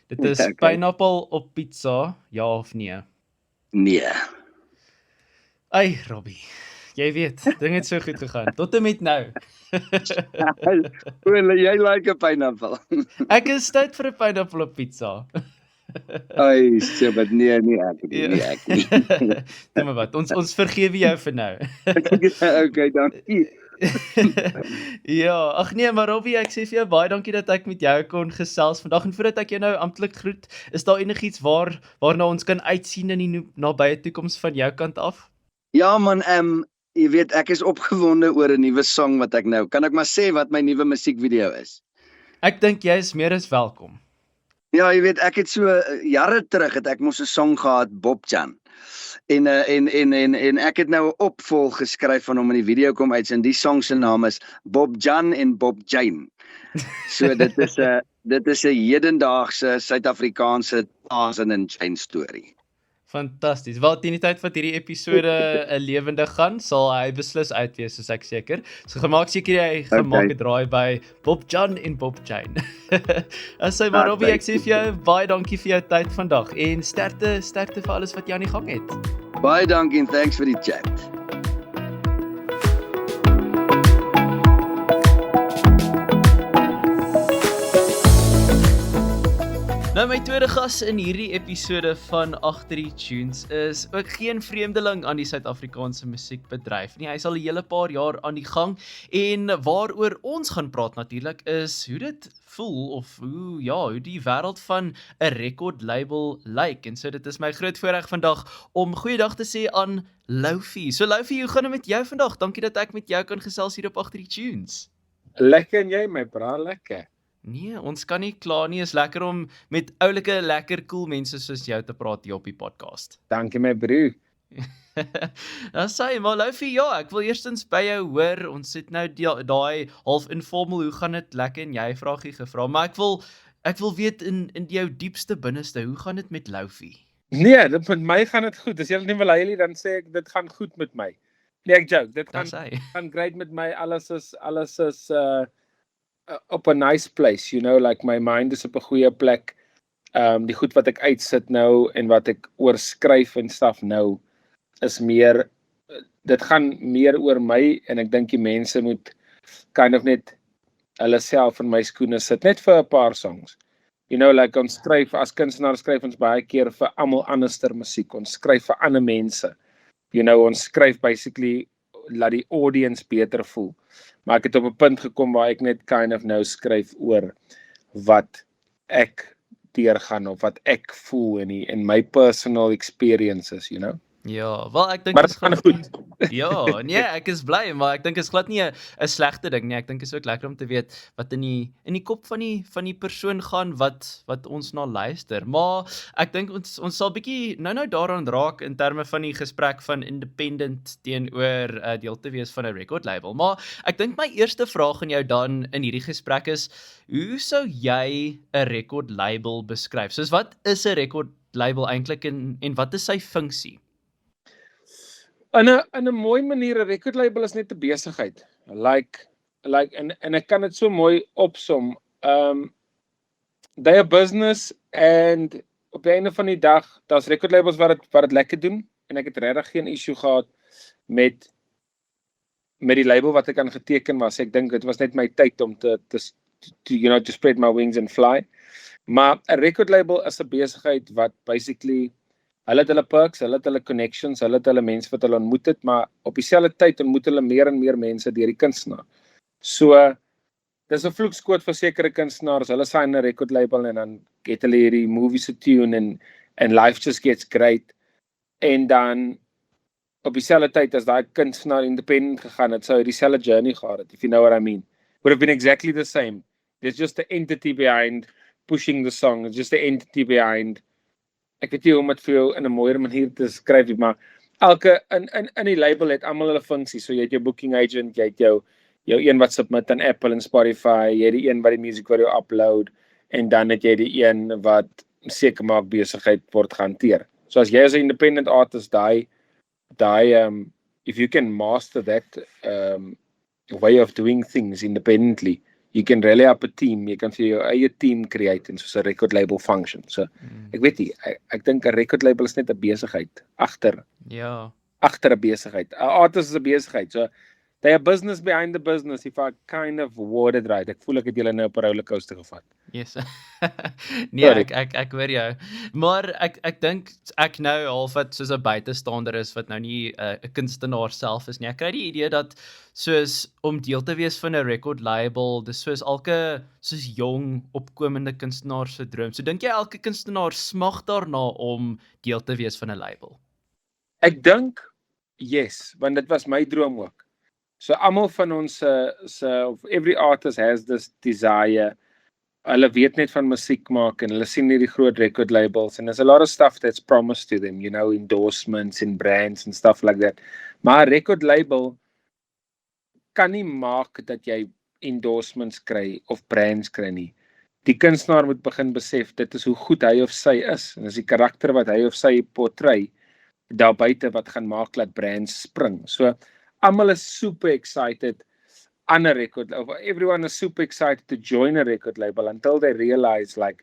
Dit is Okay. pineappel op pizza, ja of nee? Nee. Ai, Robbie. Jy weet, dinge het so goed gegaan tot en met nou. Jy like 'n pineapple. Ek is tyd vir 'n pineappel op pizza. Ai, shit, nee, ek nie. Dis maar wat. Ons vergewe jou vir nou. Okay, dankie. Ja, ag nee, maar Robbie, ek sê vir jou baie dankie dat ek met jou kon gesels vandag en voordat ek jou nou amptelik groet, is daar enigiets waarna ons kan uitsien in die nabye toekoms van jou kant af? Ja man, jy weet ek is opgewonde oor 'n nuwe song wat ek nou, kan ek maar sê wat my nuwe musiekvideo is? Ek dink jy is meer as welkom. Ja, jy weet ek het so jare terug het ek mos 'n song gehad, Bob Jan. En ek het nou 'n opvolg geskryf van hom in die video kom uit en die song se naam is Bob Jan en Bob Jane. So dit is 'n hedendaagse Suid-Afrikaanse Tarzan en Jane storie. Fantasties. Wel, teen die tyd wat hierdie episode lewendig gaan, sal hy beslis uit wees, soos ek seker. So gemaak seker jy gemaak 'n draai by Bob Jan en Bob Jane. As jy maar Robbie, ek sê vir jou baie dankie vir jou tyd vandag en sterkte vir alles wat jy aan die gang het. Baie dankie en thanks vir die chat. Nou my tweede gas in hierdie episode van Agter die Tunes is ook geen vreemdeling aan die Suid-Afrikaanse musiekbedryf nie. Hy is al 'n hele paar jaar aan die gang en waaroor ons gaan praat natuurlik is hoe dit voel of hoe die wêreld van 'n rekordlabel lyk. En so dit is my groot voorreg vandag om goeiedag te sê aan Loufie. So Loufie, hoe gaan dit met jou vandag? Dankie dat ek met jou kan gesels hier op Agter die Tunes. Lekker en jy my bra, lekker. Nee, ons kan nie kla nie. Is lekker om met oulike lekker cool mense soos jou te praat hier op die podcast. Dankie my broer. Dan sê maar Loufie, ja, ek wil eerstens by jou hoor. Ons het nou daai half informal, hoe gaan dit lekker en jy vragie gevra, maar ek wil weet in jou diepste binneste, hoe gaan dit met Loufie? Nee, dit met my gaan dit goed. As jy nie wil hê dan sê ek dit gaan goed met my. Nee, ek joke. Dit gaan great met my. Alles is op 'n nice place, you know, like my mind is op 'n goeie plek. Die goed wat ek uitsit nou en wat ek oorskryf en stuff nou is meer, dit gaan meer oor my en ek dink die mense moet kind of net hulle self in my skoene sit, net vir 'n paar songs. You know, like ons skryf, as kunstenaars skryf ons baie keer vir almal anderster musiek, ons skryf vir ander mense. You know, ons skryf basically laat die audience beter voel. Maar ek het op 'n punt gekom waar ek net kind of nou skryf oor wat ek deurgaan of wat ek voel in my personal experiences, you know. Ja, wel ek dink maar dit gaan goed. Ja, nee, ek is bly, maar ek dink is glad nie 'n slegte ding nie. Ek dink is ook lekker om te weet wat in die kop van die persoon gaan wat ons na luister. Maar ek dink ons sal bietjie nou daaraan raak in terme van die gesprek van independent teenoor deel te wees van 'n record label. Maar ek dink my eerste vraag aan jou dan in hierdie gesprek is, hoe sou jy 'n record label beskryf? Soos wat is 'n record label eintlik en wat is sy funksie? In 'n mooi manier, 'n record label is net 'n besigheid. Like en ek kan dit so mooi opsom. They are business and op die einde van die dag, daar's record labels wat dit lekker doen en ek het regtig geen issue gehad met met die label wat ek aan geteken was, ek dink dit was net my tyd om to spread my wings and fly. Maar 'n record label is 'n besigheid wat basically hulle het hulle perks, hulle het hulle connections, hulle het hulle mense wat hulle ontmoet het, maar op dieselfde tyd ontmoet hulle meer en meer mense deur die kunstenaar. So dis 'n vloekskoot vir sekere kunstenaars. Hulle sign 'n record label en dan het hulle hierdie movie se tune and life just gets great. En dan op dieselfde tyd as daai kunstenaar independent gegaan het, sou hy dieselfde journey gehad het, if you know what I mean. Would have been exactly the same. There's just the entity behind pushing the song. It's just the entity behind. Ek weet nie hoe om dit vir jou in 'n mooier manier te skryf nie, maar elke in die label het almal hulle funksies. So jy het jou booking agent, jy het jou een wat submit aan Apple en Spotify, jy het die een wat die music video upload en dan het jy die een wat seker maak besigheid word gehanteer. So as jy as 'n independent artist daai if you can master that way of doing things independently, you can rally up a team, jy kan vir jou eie team create en soos 'n record label function. So ek weet nie, ek dink 'n record label is net 'n besigheid agter 'n besigheid. 'n Artist is 'n besigheid. So they are business behind the business, if I kind of word it right. Ek voel ek het julle nou op 'n rollercoaster gevat. Yes. Nee, ek hoor jou. Maar ek dink ek nou half wat soos 'n buitestander is wat nou nie 'n kunstenaar self is nie. Ek kry die idee dat soos om deel te wees van 'n record label, dis soos elke soos jong opkomende kunstenaar se droom. So dink jy elke kunstenaar smag daarna om deel te wees van 'n label? Ek dink yes, want dit was my droom ook. So almal van ons every artist has this desire. Hulle weet net van musiek maak en hulle sien hierdie groot record labels and there's a lot of stuff that's promised to them, you know, endorsements and brands and stuff like that. Maar 'n record label kan nie maak dat jy endorsements kry of brands kry nie. Die kunstenaar moet begin besef dit is hoe goed hy of sy is en dis die karakter wat hy of sy portray daar buite wat gaan maak dat brands spring. So almal is super excited on a record label. Everyone is super excited to join a record label until they realize like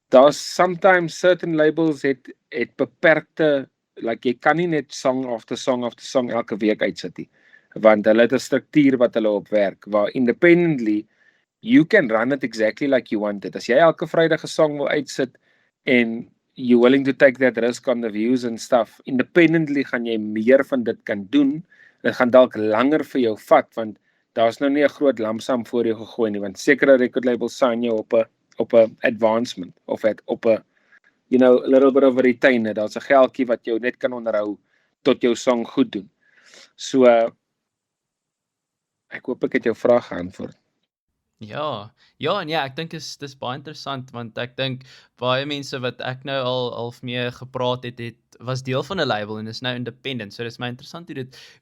there's sometimes certain labels het beperkte, like jy kan nie net song after song after song elke week uitsit nie, want hulle het 'n struktuur wat hulle op werk, waar independently you can run it exactly like you want it. As jy elke Vrydag 'n song wil uitsit en you're willing to take that risk on the views and stuff, independently gaan jy meer van dit kan doen. Dit gaan dalk langer vir jou vat, want daar's nou nie 'n groot lamsam voor jou gegooi nie, want sekere record labels sign jou op 'n advancement of op 'n you know, a little bit of a retainer. Daar's 'n geldjie wat jou net kan onderhou tot jou song goed doen. So ek hoop ek het jou vraag geantwoord. Ja, nee, ek dink dis baie interessant, want ek dink baie mense wat ek nou al mee gepraat het was deel van 'n label en is nou independent. So dis my interessant hoe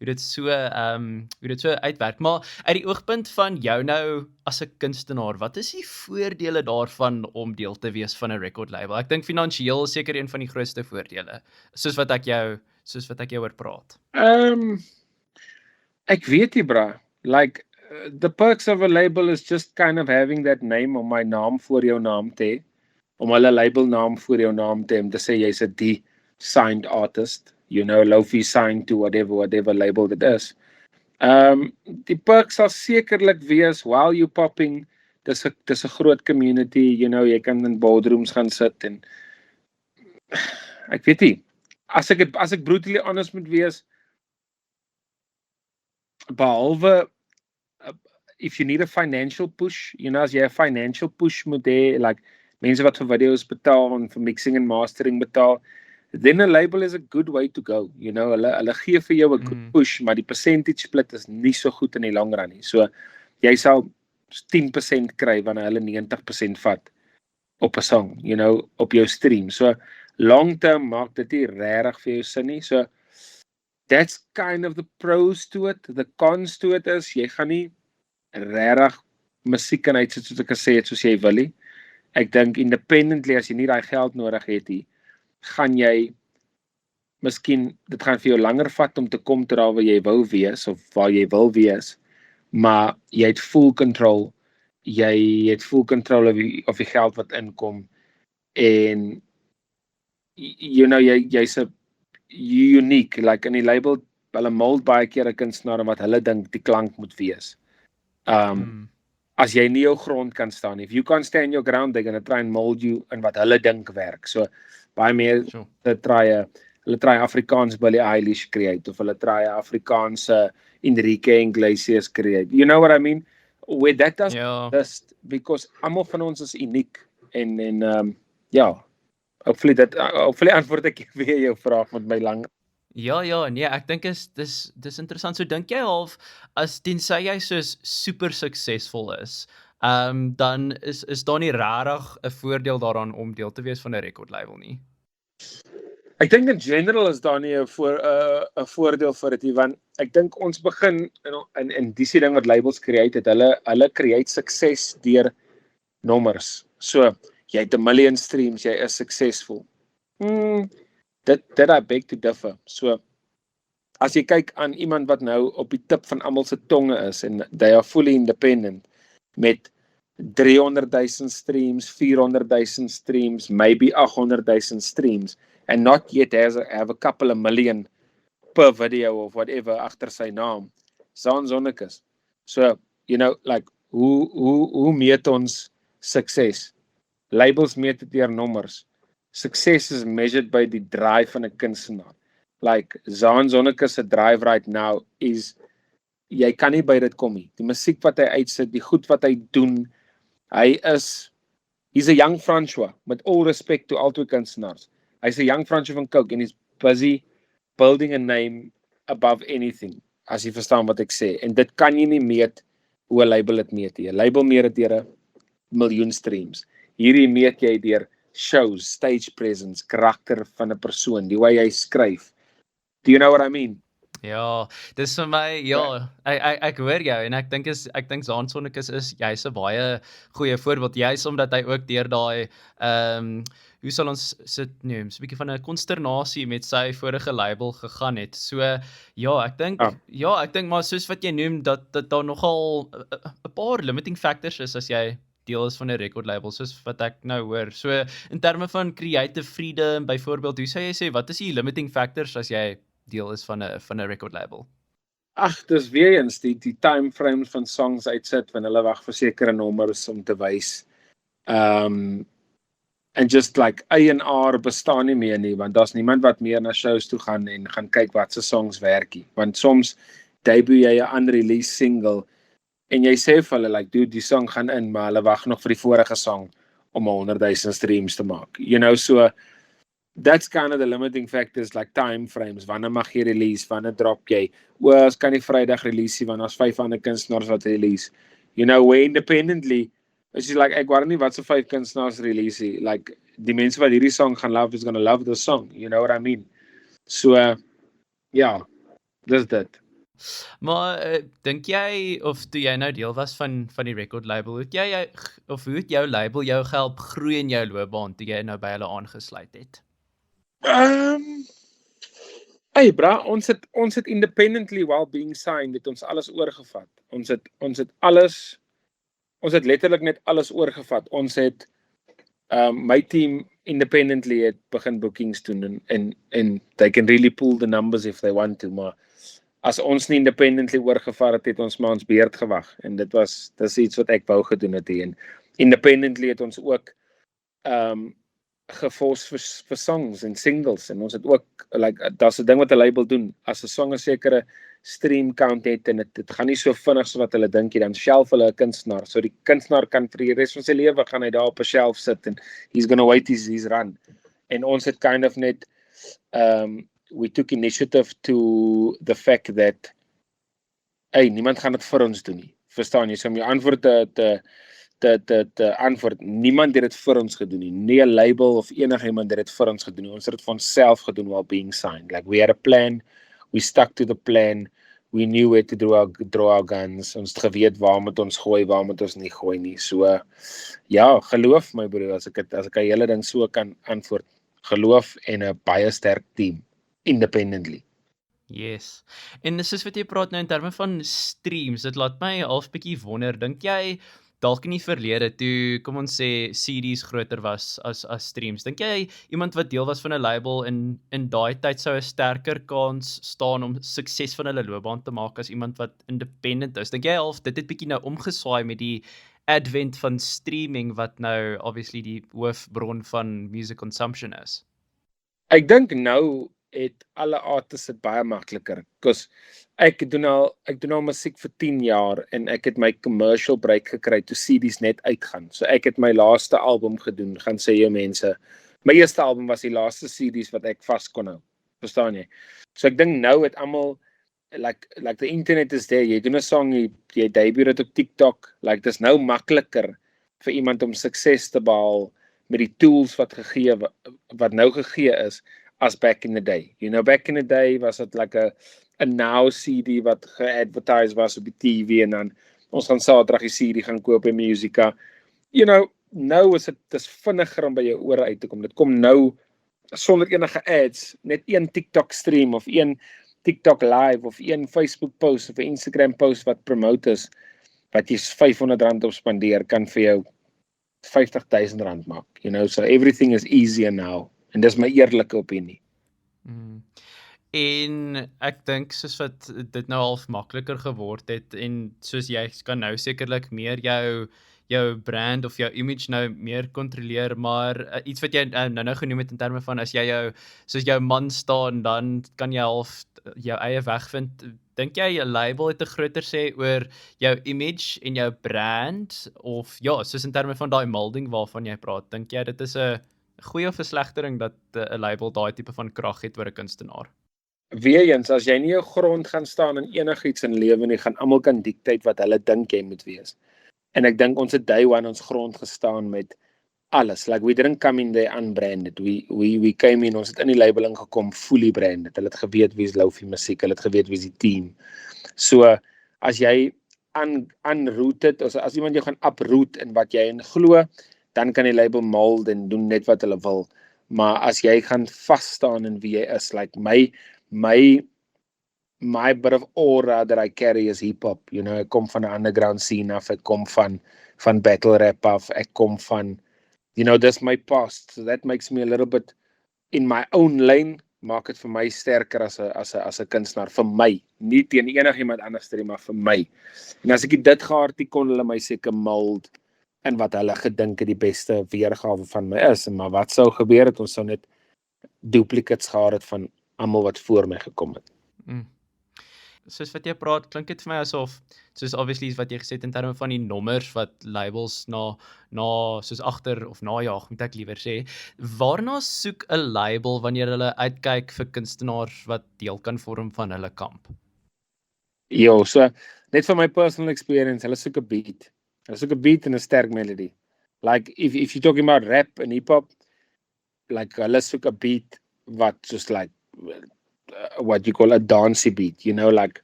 dit so uitwerk. Maar uit die oogpunt van jou nou as 'n kunstenaar, wat is die voordele daarvan om deel te wees van 'n record label? Ek dink finansiëel is seker een van die grootste voordele, soos wat ek jou hoor praat. Ek weet nie, bra. Like the perks of a label is just kind of having that name om my naam voor jou naam te hê, om hulle label naam voor jou naam te hê, om te sê jy's 'n signed artist, you know, Lofi signed to whatever label dit is. Die perks sal sekerlik wees while you popping, dis 'n groot community, you know, jy kan in boardrooms gaan sit en ek weet nie, as ek brutally honest moet wees, behalwe if you need a financial push, you know, as jy 'n financial push moet hê, like mense wat vir videos betaal en vir mixing en mastering betaal, then a label is a good way to go, you know, hulle gee vir jou 'n good push, maar die percentage split is nie so goed in die long run nie. So jy sal 10% kry wanneer hulle 90% vat op 'n song, you know, op jou stream. So long term maak dit nie regtig vir jou sin nie. So that's kind of the pros to it. The cons to it is jy gaan nie regtig musiek kan uitsit soos ek gesê het soos jy wil nie. Ek dink independently as jy nie daai geld nodig het nie, gaan jy miskien dit gaan vir jou langer vat om te kom tot daar waar jy wou wees of waar jy wil wees, maar jy het full control. Jy het full control of die geld wat inkom en you know jy's unique, like in die label hulle mold baie keer 'n kunstenaar wat hulle dink die klank moet wees. As jy nie jou grond kan staan nie. If you can't stand your ground, they're going to try and mold you in wat hulle dink werk. So baie meer hulle try Afrikaans Billie Eilish create of hulle try Afrikaanse Enrique Iglesias create. You know what I mean? Where that does just because almal van ons is uniek en hopefully antwoord ek weer jou vraag met my lang. Ja, nee, ek dink dis interessant. So dink jy half as tensy jy soos super suksesvol is, dan is daar nie regtig 'n voordeel daaraan om deel te wees van 'n record label nie. Ek dink in general is daar nie 'n voordeel vir dit nie, want ek dink ons begin in die ding wat labels create het, hulle create sukses deur nommers. So, jy het 1 million streams, jy is suksesvol. Dit I beg to differ. So, as jy kyk aan iemand wat nou op die tip van almal se tonge is, en they are fully independent, met 300,000 streams, 400,000 streams, maybe 800,000 streams, and not yet have a couple of million per video of whatever agter sy naam. Zaan Sonnekus. So, you know, like, hoe meet ons sukses? Labels meet dit deur nommers. Success is measured by die drive van 'n kunstenaar. Like, Zaan Sonnekus se drive right now is, jy kan nie by dit kom nie. Die musiek wat hy uitsit, die goed wat hy doen, he's a young François, met all respect to al twee kunstenaars. Hy's 'n young François van Coke, and he's busy building a name above anything, as jy verstaan wat ek sê. En dit kan jy nie meet hoe 'n label dit meet nie. 'n Label meet dit deur 'n miljoen streams. Hierdie meet jy deur shows, stage presence, karakter van 'n persoon, die way hy skryf. Do you know what I mean? Ja, dis vir my, ek hoor jou en ek dink Zaan Sonnekus is jy's 'n baie goeie voorbeeld, juis omdat hy ook deur daai hoe sal ons sit noem, 'n bietjie van 'n konsternasie met sy vorige label gegaan het. So ek dink maar soos wat jy noem dat daar nogal 'n paar limiting factors is as jy deel is van 'n record label, soos wat ek nou hoor. So in terme van creative freedom byvoorbeeld, hoe sou jy sê wat is die limiting factors as jy deel is van 'n record label? Ag, dis weer eens die time frames van songs uitsit wanneer hulle wag vir sekere nommers om te wys. And just like A&R bestaan nie meer nie, want daar's niemand wat meer na shows toe gaan en gaan kyk wat se songs werk nie. Want soms debut jy 'n unreleased single en jy sê vir hulle like, dude, die song gaan in, maar hulle wag nog vir die vorige song om 100,000 streams te maak. You know, so that's kind of the limiting factors, like time frames. Wanneer mag jy release? Wanneer drop jy? Ons kan nie Vrydag release nie, want daar's 5 ander kunstenaars wat release. You know, we independently, is jy like, ek worry nie wat se 5 kunstenaars release nie. Like, die mense wat hierdie song gaan love is gonna love the song. You know what I mean? So, dis dit. Maar dink jy, of toe jy nou deel was van die record label, hoe het jou label jou gehelp groei in jou loopbaan toe jy nou by hulle aangesluit het? Hey bra, ons het independently while being signed, het ons alles oorgevat. Ons het letterlik net alles oorgevat. Ons het my team independently het begin bookings doen en they can really pull the numbers if they want to, maar as ons nie independently oorgevat het ons maar ons beurt gewag en dis iets wat ek wou gedoen het en independently het ons ook geforce vir songs en singles en ons het ook like daar's 'n ding wat 'n label doen, as 'n song 'n sekere stream count het en dit gaan nie so vinnig so wat hulle dink nie, dan shelf hulle 'n kunstenaar, so die kunstenaar kan vir die res van sy lewe gaan hy daar op 'n shelf sit en he's gonna wait his run. En ons het kind of net we took initiative to the fact that niemand gaan dit vir ons doen nie. Verstaan jy? So om jou antwoord te antwoord, niemand het dit vir ons gedoen nie. Nie 'n label of enigiemand het dit vir ons gedoen nie. Ons het dit vir onsself gedoen while being signed. Like we had a plan, we stuck to the plan, we knew where to draw our guns. Ons het geweet waar moet ons gooi, waar moet ons nie gooi nie. So geloof my broer, as ek 'n hele ding so kan antwoord. Geloof en 'n baie sterk team. Independently. Yes. En soos wat jy praat nou in terme van streams, dit laat my half bietjie wonder, dink jy dalk in die verlede toe, kom ons sê, CD's groter was as streams. Dink jy iemand wat deel was van 'n label in daai tyd sou 'n sterker kans staan om sukses van hulle loopbaan te maak as iemand wat independent is? Dink jy half dit het bietjie nou omgeswaai met die advent van streaming wat nou obviously die hoofbron van music consumption is? Ek dink nou het alle artists dit baie makliker, because ek doen al musiek vir 10 jaar en ek het my commercial break gekry toe CD's net uitgaan. So ek het my laaste album gedoen, gaan sê jy mense. My eerste album was die laaste CD's wat ek vas kon hou. Verstaan jy? So ek dink nou het almal like the internet is there. Jy doen 'n song, jy debut dit op TikTok. Like dis nou makliker vir iemand om sukses te behaal met die tools wat nou gegee is as back in the day. You know, back in the day was it like a Now CD wat ge-advertise was op die TV en dan ons gaan Saterdag die CD gaan koop by Musica. You know, nou is dit vinniger om by jou ore uit te kom. Dit kom nou sonder enige ads, net een TikTok stream of een TikTok live of een Facebook post of 'n Instagram post wat promote is wat jy R500 op spandeer kan vir jou R50,000 maak. You know, so everything is easier now. En dis my eerlike opinie. En ek dink soos wat dit nou half makliker geword het en soos jy kan nou sekerlik meer jou brand of jou image nou meer kontroleer, maar iets wat jy nou genoem het in terme van as jy soos jou man staan, dan kan jy half jou eie weg vind. Dink jy 'n label het 'n groter sê oor jou image en jou brand of ja, soos in terme van daai molding waarvan jy praat, dink jy dit is 'n goeie of 'n slegte ding dat 'n label daai tipe van krag het oor 'n kunstenaar? Weereens, as jy nie jou grond gaan staan in enigiets in lewe nie, gaan almal kan dictate wat hulle dink jy moet wees. En ek dink ons het day one ons grond gestaan met alles. Like we didn't come in there unbranded. We came in, ons het in die label ingekom fully branded. Hulle het geweet wie is Lofi musiek, hulle het geweet wie is die team. So as jy unrooted, as iemand jou gaan uproot in wat jy in glo, dan kan die label mold en doen net wat hulle wil. Maar as jy gaan vas staan in wie jy is, like my bit of aura that I carry is hip-hop, you know, ek kom van 'n underground scene af, ek kom van battle rap af, ek kom van, you know, that's my past, so that makes me a little bit, in my own lane, maak het vir my sterker as 'n kunstenaar, vir my, nie teen enigiemand anders nie, maar vir my. En as ek dit gehad het, kon hulle my seker mold, en wat hulle gedink het die beste weergawe van my is, maar wat sou gebeur het, ons sou net duplicates gehad het van almal wat voor my gekom het. Soos wat jy praat, klink dit vir my asof, soos obviously wat jy gesê het in terme van die nommers wat labels na soos agter of najaag, moet ek liewer sê, waarna soek 'n label wanneer hulle uitkyk vir kunstenaars wat deel kan vorm van hulle kamp? Jo, so net van my personal experience, hulle soek 'n beat. Hulle soek 'n beat en 'n sterk melody. Like if you're talking about rap and hip hop, like hulle soek 'n beat wat just like what you call a dancey beat, you know, like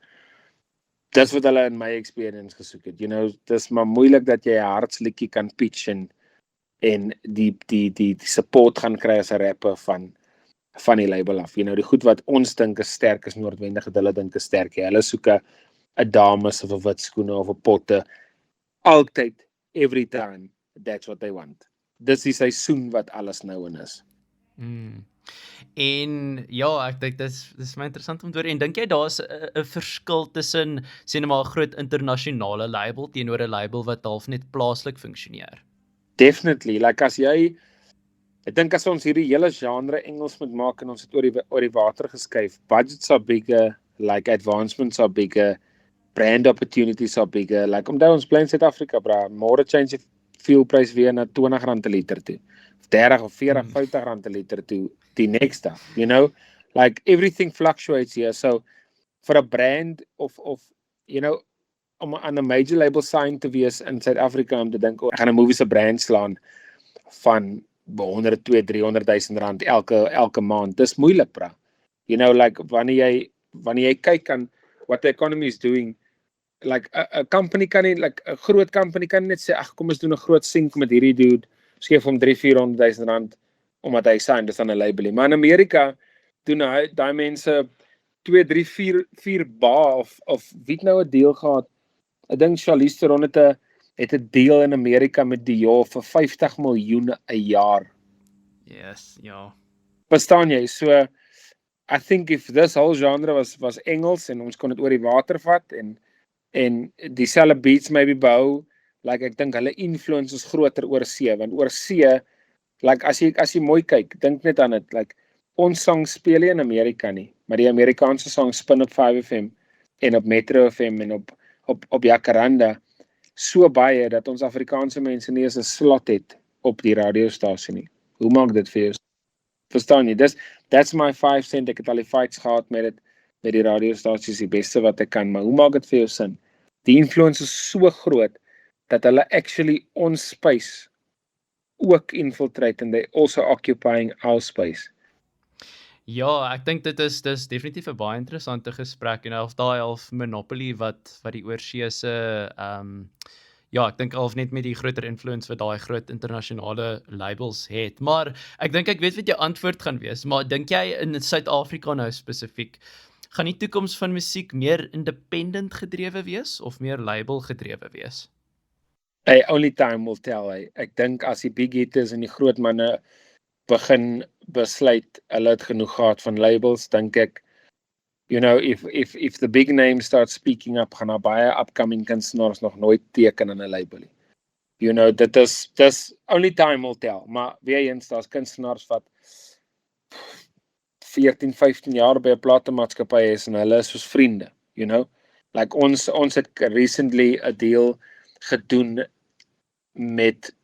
dis wat hulle in my experience gesoek het. You know, dis maar moeilik dat jy 'n hartsliedjie kan pitch en die support gaan kry as 'n rapper van die label af. You know, die goed wat ons dink is sterk is noodwendig dat hulle dink is sterk. Hulle soek 'n dames of 'n wit skoene of 'n potte. Altyd, every time, that's what they want. Dis die seisoen wat alles nou in is. En ja, ek dink dis my interessant om te hoor. En dink jy daar's 'n verskil tussen sê net maar 'n groot internasionale label teenoor 'n label wat half net plaaslik funksioneer? Definitely, like ek dink as ons hierdie hele genre Engels moet maak en ons het oor die water geskuif, budgets are bigger, like advancements are bigger, brand opportunities are bigger, like omdat ons bly in Suid-Afrika, bra, môre change die fuelprys weer na R20 per liter toe, of 30 of 40, R50 per liter toe, die next dag, you know, like everything fluctuates here, so for a brand of you know, om aan 'n major label sign te wees in Suid-Afrika om te dink, ek gaan 'n movie se brand slaan van 100, 200, 300,000 rand elke maand, dis moeilik, bra, you know, like wanneer jy kyk aan what the economy is doing, like a company kan nie, like 'n groot company kan net sê, ag kom ons doen 'n groot sync met hierdie dude, skep hom 300,000-400,000 rand omdat hy sign, dis aan 'n label. Maar in Amerika doen daai mense 2, 3, 4 ba of wie het nou 'n deal gehad. Ek dink Charlize Theron het het 'n deal in Amerika met Dior vir 50 miljoen 'n jaar. Yes, ja. Verstaan jy? So I think if this whole genre was Engels en ons kon dit oor die water vat en dieselfde beats maybe behou, like ek dink hulle influence is groter oor see, want oor see, like as jy mooi kyk, dink net aan dit, like ons sang speel nie in Amerika nie, maar die Amerikaanse sang spin op 5FM en op Metro FM en op Jacaranda so baie dat ons Afrikaanse mense nie eens 'n slot het op die radiostasie nie. Hoe maak dit vir jou? Verstaan jy? That's my 5 cent. Ek het al die fights gehad met die radiostasies, die beste wat ek kan, maar hoe maak dit vir jou sin? Die influence is so groot dat hulle actually ons space ook infiltrate and they also occupying our space. Ja, ek dink dit is definitief 'n baie interessante gesprek en of daai half monopoly wat die oorsee se ja, ek dink half net met die groter influence wat daai groot internasionale labels het. Maar ek dink ek weet wat jou antwoord gaan wees, maar dink jy in Suid-Afrika nou spesifiek gaan die toekoms van musiek meer independent gedrewe wees of meer label gedrewe wees? Hey, only time will tell. Ek dink as die big hitters en die groot manne begin besluit hulle het genoeg gehad van labels, dink ek, you know, if the big names start speaking up, gaan daar baie upcoming kunstenaars nog nooit teken in 'n label nie. You know, dis only time will tell, maar weer eens, daar's kunstenaars wat 14, 15 jaar by 'n platemaatskappy is en hulle is soos vriende, you know. Like ons het recently 'n deal gedoen met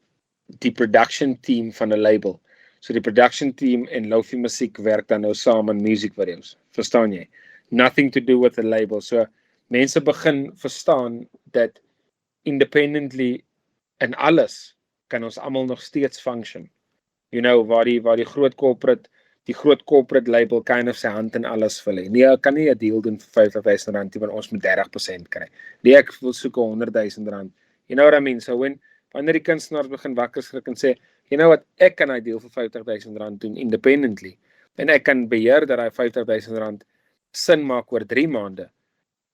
die production team van 'n label. So die production team en Lofi Musiek werk dan nou saam in music videos. Verstaan jy? Nothing to do with the label. So mense begin verstaan dat independently in alles kan ons almal nog steeds function. You know, waar die groot corporate label kind of sy hand in alles wil hê. Nee, ek kan nie 'n deal doen vir R50,000 want ons moet 30% kry. Nee, ek wil soek R100,000. You know what I mean? So wanneer die kunstenaars begin wakker skrik en sê, you know what, ek kan 'n deal vir R50,000 doen independently. En ek kan beheer dat daai R50,000 sin maak oor 3 maande.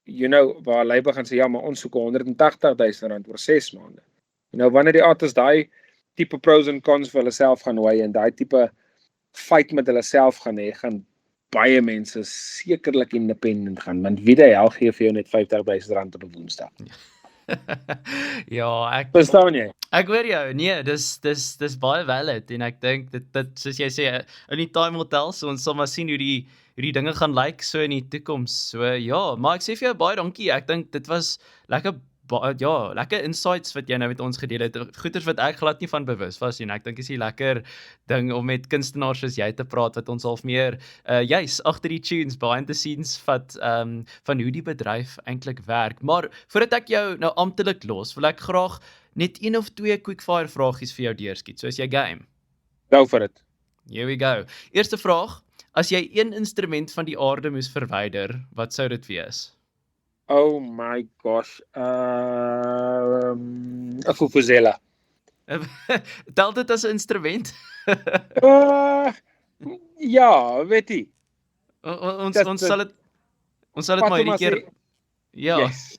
You know, waar label gaan sê, ja, maar ons soek R180,000 oor 6 maande. You know, wanneer die artists daai tipe pros and cons vir hulle self gaan weigh en daai tipe fight met hulle self gaan hê, gaan baie mense sekerlik independent gaan, want wie die hel gee vir jou net R50,000 op 'n Woensdag? Ja, Verstaan jy? Ek hoor jou. Nee, dis baie valid en ek dink dit soos jy sê, only time will tell, so ons sal maar sien hoe die dinge gaan lyk so in die toekoms. So ja, maar ek sê vir jou baie dankie. Ek dink dit was lekker insights wat jy nou met ons gedeel het. Goeters wat ek glad nie van bewus was nie. Ek dink is die lekker ding om met kunstenaars soos jy te praat wat ons half meer juis agter die tunes, behind the scenes van hoe die bedryf eintlik werk. Maar voordat ek jou nou amptelik los, wil ek graag net 1 of 2 quickfire vragies vir jou deurskiet. So is jy game? Go for it. Here we go. Eerste vraag, as jy een instrument van die aarde moes verwyder, wat sou dit wees? Oh my gosh. 'n vuvuzela. Tel dit as 'n instrument? Ja, weet jy. Ons sal dit maar hierdie keer. Ja. Yes.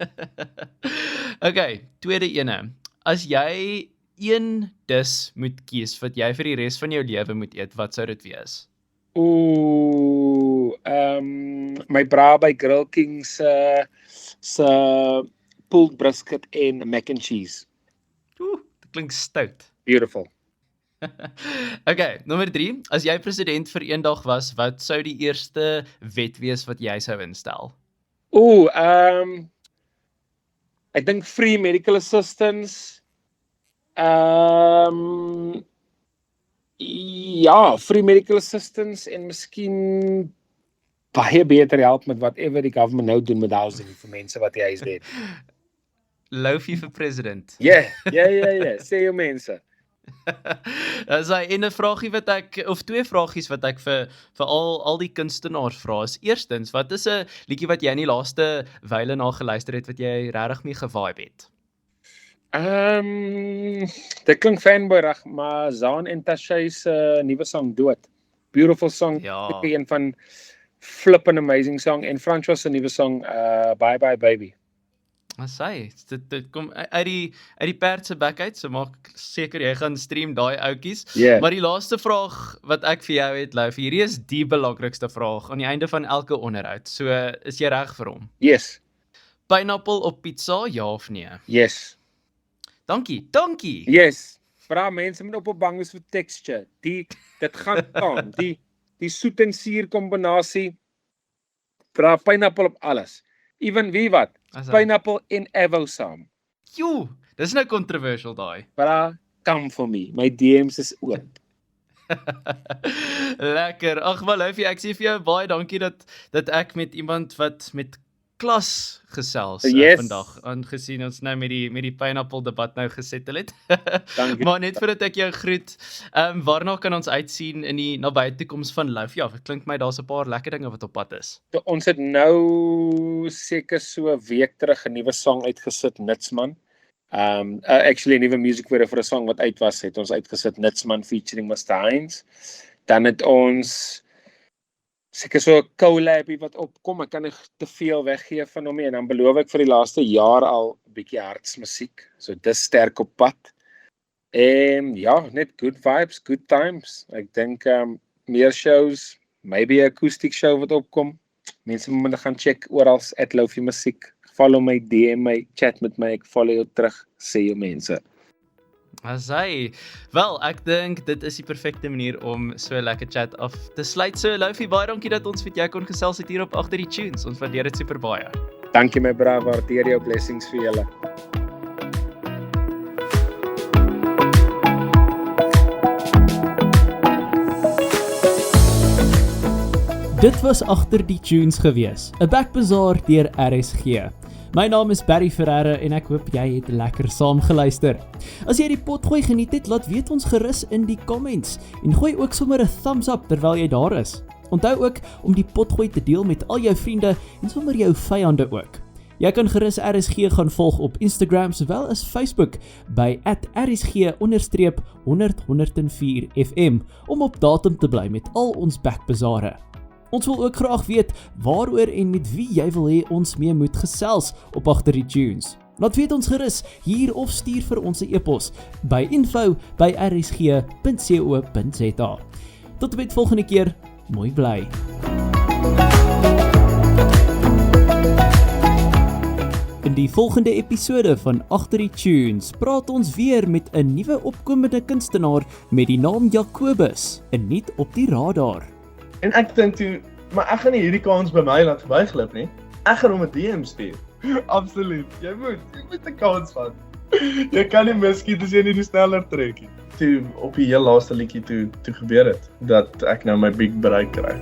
Okay, tweede ene. As jy een dis moet kies wat jy vir die res van jou lewe moet eet, wat sou dit wees? My Braai Grill King se pulled brisket en mac and cheese. Dit klink stout. Beautiful. Okay, nommer 3. As jy president vir eendag was, wat sou die eerste wet wees wat jy sou instel? Ek dink free medical assistance. Ja, free medical assistance en miskien baie beter help met whatever die government nou doen met housing vir mense wat die huis het. Lofi vir president. Ja, sê jou mense. As hy 'n vragie wat ek of 2 vragies wat ek vir al die kunstenaars vra is. Eerstens, wat is 'n liedjie wat jy in die laaste wyle na geluister het wat jy regtig mee gevibe het? Dit klink fanboyrig, maar Zaan en Tashay se nuwe song Dood. Beautiful song. Ja. Een van flippin' amazing song en Francois se nuwe song Bye Bye Baby. Maar sê, dit kom uit die perd se bek uit, so maak seker jy gaan stream daai outjies. Yeah. Maar die laaste vraag wat ek vir jou het, Lou, hierdie is die belangrikste vraag aan die einde van elke onderhoud. So is jy reg vir hom? Yes. Pineapple op pizza, ja of nee? Yes. Dankie. Yes. Vra mense moet op bang wees vir texture. Dit gaan staan. Die soet en suur kombinasie. Vra pineapple op alles. Even wie wat? Pineapple en avo saam. Jo, dis nou controversial daai. Vra, come for me. My DMs is oop. Lekker. Ag, wel, ek sê vir jou baie dankie dat ek met iemand wat met klas gesels vandag, aangesien ons nou met die pineapple debat nou gesettel het. Dankie. Maar net voordat ek jou groet, waarna kan ons uitsien in die nabye toekoms van Lou? Ja, dit klink my daar's 'n paar lekker dinge wat op pad is. Ons het nou seker so 'n week terug 'n nuwe song uitgesit, Nitsman. Actually 'n nuwe musiekvideo vir 'n song wat uit was, het ons uitgesit, Nitsman featuring Mr. Heinz. Dan het ons seker so 'n collabie wat opkom. Ek kan nie te veel weggee van hom nie, en dan beloof ek vir die laaste jaar al 'n bietjie hartsmusiek. So dis sterk op pad. En ja, net good vibes, good times. Ek dink meer shows, maybe 'n acoustic show wat opkom. Mense moet gaan check oral @Lofi Musiek. Follow my, DM my, chat met my, ek follow jou terug, sê jou mense. Asai. Wel, ek dink dit is die perfekte manier om so 'n lekker chat af te sluit. So Lofi, baie dankie dat ons met jou kon gesels het hier op Agter die Tunes. Ons waardeer dit super baie. Dankie my bra, waardeer jou blessings vir julle. Dit was Agter die Tunes gewees, 'n backbazaar deur RSG. My naam is Barry Ferreira en ek hoop jy het lekker saam geluister. As jy die potgooi geniet het, laat weet ons gerus in die comments en gooi ook sommer 'n thumbs up terwyl jy daar is. Onthou ook om die potgooi te deel met al jou vriende en sommer jou vyande ook. Jy kan gerus RSG gaan volg op Instagram sowel as Facebook by @RSG_1004FM om op datum te bly met al ons backbazare. Ons wil ook graag weet waaroor en met wie jy wil hê ons mee moet gesels op Agter die Tunes. Laat weet ons gerus hier of stuur vir ons 'n e-pos by info@rsg.co.za. Tot met volgende keer, mooi bly. In die volgende episode van Agter die Tunes praat ons weer met 'n nuwe opkomende kunstenaar met die naam Jacobus, en nie op die radar. En ek dink toe, maar ek gaan nie hierdie kans by my laat verbyglip nie. Ek gaan hom 'n DM stuur. Absoluut. Jy moet 'n kans vat. Jy kan nie miskiet as jy nie die sneller trek nie. Toe op die heel laaste liedjie toe gebeur het dat ek nou my big break kry.